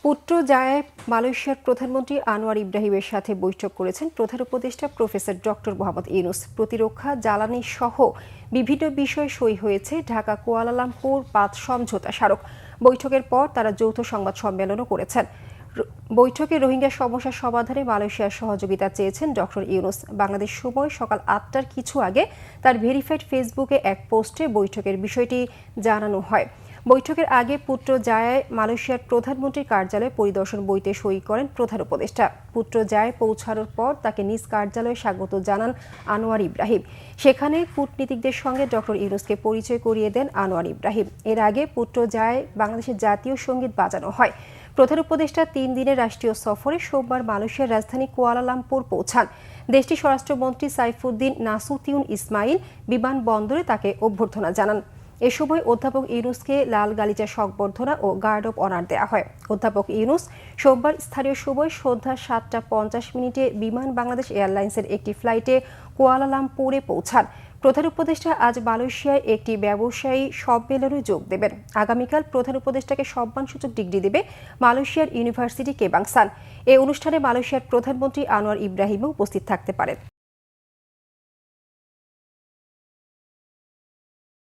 পুত্রজায়ায় মালয়েশিয়ার প্রধানমন্ত্রী আনোয়ার ইব্রাহিমের সাথে বৈঠক করেছেন প্রধান উপদেষ্টা প্রফেসর ডক্টর মোহাম্মদ ইউনূস। প্রতিরক্ষা, জ্বালানি সহ বিভিন্ন বিষয়ে সই হয়েছে ঢাকা কুয়ালালামপুর বাঁধ সমঝোতা স্মারক। বৈঠকের পর তারা যৌথ সংবাদ সম্মেলনও করেছেন। বৈঠকে রোহিঙ্গা সমস্যা সমাধানে মালয়েশিয়ার সহযোগিতা চেয়েছেন ডক্টর ইউনূস। বাংলাদেশ সময় সকাল ৮টার কিছু আগে তার ভেরিফাইড ফেসবুকে এক পোস্টে বৈঠকের বিষয়টি জানানো হয়। বৈঠকের আগে পুত্রজায়ায় মালয়েশিয়ার প্রধানমন্ত্রীর কার্যালয়ে পরিদর্শন বইতে সই করেন প্রধান উপদেষ্টা। পুত্রজায়ায় পৌঁছানোর পর তাকে নিজ কার্যালয়ে স্বাগত জানান আনোয়ার ইব্রাহিম। সেখানে কূটনীতিকদের সঙ্গে ডক্টর ইউনূসকে পরিচয় করিয়ে দেন আনোয়ার ইব্রাহিম। এর আগে পুত্রজায়ায় বাংলাদেশের জাতীয় সঙ্গীত বাজানো হয়। প্রধান উপদেষ্টা ৩ দিনের রাষ্ট্রীয় সফরে সোমবার মালয়েশিয়ার রাজধানী কুয়ালালামপুর পৌঁছান। দেশটির স্বরাষ্ট্রমন্ত্রী সাইফুদ্দিন নাসুতিউন ইসমাইল বিমানবন্দরে তাকে অভ্যর্থনা জানান। এ সময় অধ্যাপক ইউনূসকে লাল গালিচা সংবর্ধনা ও গার্ড অব অনার দেওয়া হয়। অধ্যাপক ইউনূস সোমবার স্থানীয় সময় সন্ধ্যা ৭টা ৫০ বিমান বাংলাদেশ এয়ারলাইন্সের একটি ফ্লাইটে কুয়ালালামপুরে পৌঁছান। প্রধান উপদেষ্টা আজ মালয়েশিয়ায় একটি ব্যবসায়ী সম্মেলনে যোগ দেবেন। আগামীকাল প্রধান উপদেষ্টাকে সম্মানসূচক ডিগ্রি দেবে মালয়েশিয়ার ইউনিভার্সিটি কেবাংসান। এ অনুষ্ঠানে মালয়েশিয়ার প্রধানমন্ত্রী আনোয়ার ইব্রাহিমও উপস্থিত থাকতে পারেন।